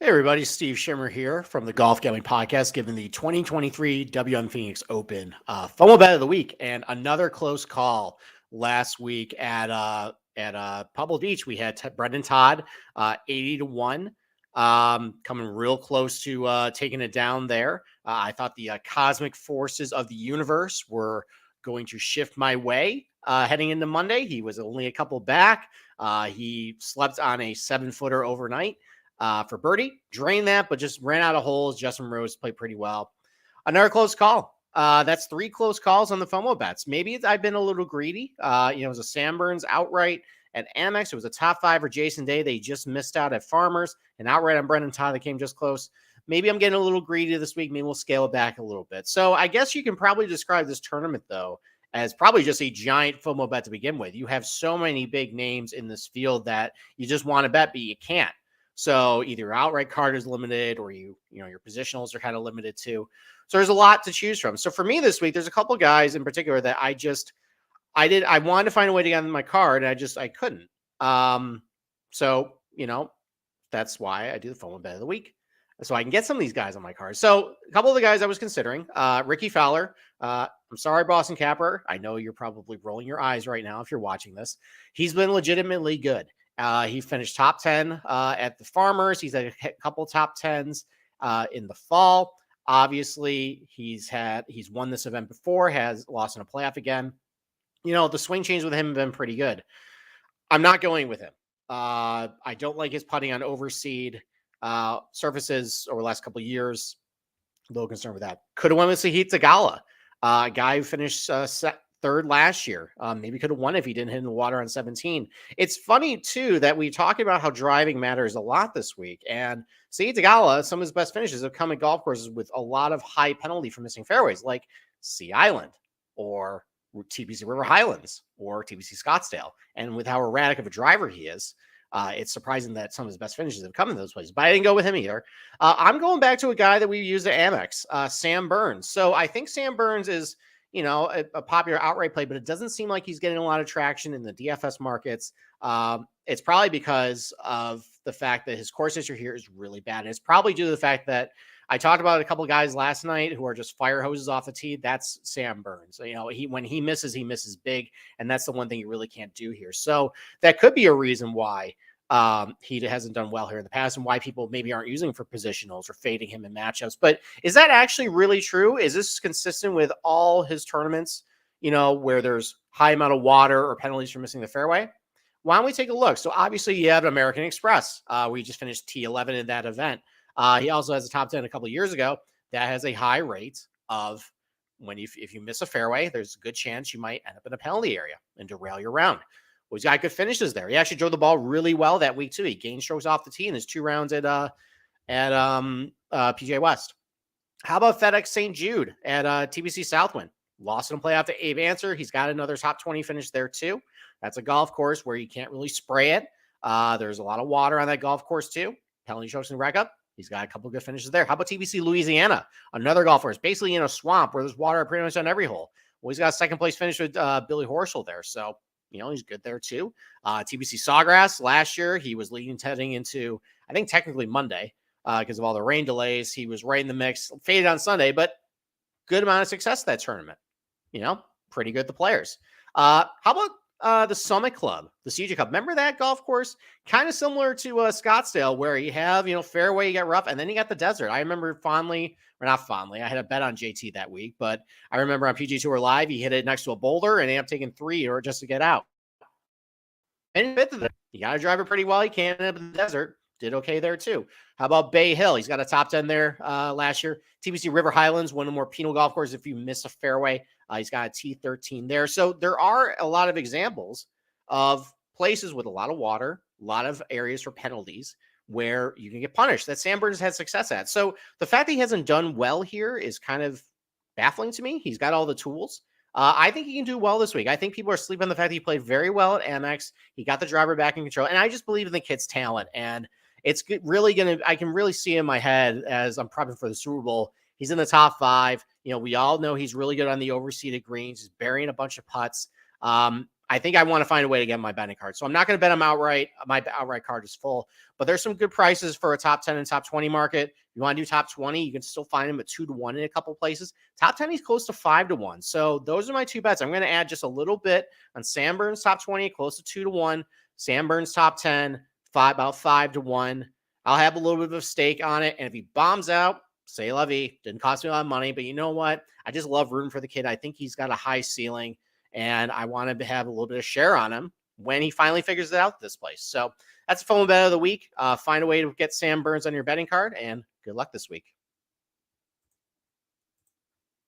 Hey everybody, Steve Schirmer here from the Golf Gambling Podcast, giving the 2023 WM Phoenix Open FOMO bet of the week, and another close call last week at Pebble Beach. We had Brendan Todd 80-1, coming real close to taking it down there. I thought the cosmic forces of the universe were going to shift my way heading into Monday. He was only a couple back. He slept on a 7-footer overnight for birdie, drained that, but just ran out of holes. Justin Rose played pretty well. Another close call. That's 3 close calls on the FOMO bets. Maybe I've been a little greedy. It was a Sam Burns outright at Amex. It was a top 5 for Jason Day. They just missed out at Farmers, and outright on Brendan Todd that came just close. Maybe I'm getting a little greedy this week. Maybe we'll scale it back a little bit. So I guess you can probably describe this tournament, though, as probably just a giant FOMO bet to begin with. You have so many big names in this field that you just want to bet, but you can't. So either your outright card is limited or your positionals are kind of limited too. So there's a lot to choose from. So for me this week, there's a couple guys in particular that I wanted to find a way to get on my card and I couldn't. So that's why I do the FOMO bet of the week. So I can get some of these guys on my card. So a couple of the guys I was considering, Ricky Fowler. I'm sorry, Boston Capper. I know you're probably rolling your eyes right now if you're watching this. He's been legitimately good. He finished top 10 at the Farmers. He's had a couple top 10s in the fall. Obviously, he's won this event before, has lost in a playoff again. The swing change with him have been pretty good. I'm not going with him. I don't like his putting on overseed surfaces over the last couple of years. A little concerned with that. Could have won with Sahith Theegala, a guy who finished third last year. Maybe could have won if he didn't hit in the water on 17. It's funny, too, that we talk about how driving matters a lot this week. And Sahith Theegala, some of his best finishes have come at golf courses with a lot of high penalty for missing fairways, like Sea Island or TPC River Highlands or TPC Scottsdale. And with how erratic of a driver he is, it's surprising that some of his best finishes have come in those places. But I didn't go with him either. I'm going back to a guy that we used at Amex, Sam Burns. So I think Sam Burns is a popular outright play, but it doesn't seem like he's getting a lot of traction in the DFS markets. It's probably because of the fact that his course history here is really bad. And it's probably due to the fact that I talked about a couple of guys last night who are just fire hoses off the tee. That's Sam Burns. When he misses big, and that's the one thing you really can't do here. So that could be a reason why he hasn't done well here in the past and why people maybe aren't using him for positionals or fading him in matchups. But is that actually really true? Is this consistent with all his tournaments, where there's high amount of water or penalties for missing the fairway? Why don't we take a look? So obviously you have American Express. We just finished T11 in that event. He also has a top 10 a couple of years ago that has a high rate of if you miss a fairway, there's a good chance you might end up in a penalty area and derail your round. Well, he's got good finishes there. He actually drove the ball really well that week too. He gained strokes off the tee in his 2 rounds at PGA West. How about FedEx St. Jude at TPC Southwind? Lost in a playoff to Abe Answer. He's got another top 20 finish there too. That's a golf course where you can't really spray it. There's a lot of water on that golf course too. Penalty strokes and rack up. He's got a couple of good finishes there. How about TPC Louisiana? Another golf course, basically in a swamp where there's water pretty much on every hole. Well, he's got a second place finish with Billy Horschel there. So, he's good there too. TPC Sawgrass last year, he was leading heading into, I think technically Monday because of all the rain delays. He was right in the mix, faded on Sunday, but good amount of success that tournament. Pretty good the players. How about the Summit Club, the CJ Cup? Remember that golf course? Kind of similar to Scottsdale, where you have, fairway, you got rough, and then you got the desert. I remember fondly, or not fondly, I had a bet on JT that week, but I remember on PGA Tour Live, he hit it next to a boulder and ended up taking 3 or just to get out. And you got to drive it pretty well. You can't end up in the desert. Did okay there too. How about Bay Hill? He's got a top 10 there last year. TPC River Highlands, one of the more penal golf courses if you miss a fairway. He's got a T13 there. So there are a lot of examples of places with a lot of water, a lot of areas for penalties where you can get punished that Sam Burns had success at. So the fact that he hasn't done well here is kind of baffling to me. He's got all the tools. I think he can do well this week. I think people are sleeping on the fact that he played very well at Amex. He got the driver back in control. And I just believe in the kid's talent. And it's really I can really see in my head as I'm prepping for the Super Bowl. He's in the top 5. We all know he's really good on the overseeded greens. He's burying a bunch of putts. I think I want to find a way to get my betting card. So I'm not going to bet him outright. My outright card is full, but there's some good prices for a top 10 and top 20 market. If you want to do top 20, you can still find him at 2-1 in a couple places. Top 10, he's close to 5-1. So those are my two bets. I'm going to add just a little bit on Sam Burns top 20, close to 2-1. Sam Burns top 10, about 5-1. I'll have a little bit of a stake on it. And if he bombs out, say la vie. Didn't cost me a lot of money, but you know what? I just love rooting for the kid. I think he's got a high ceiling, and I want to have a little bit of share on him when he finally figures it out this place. So that's the FOMO bet of the week. Find a way to get Sam Burns on your betting card, and good luck this week.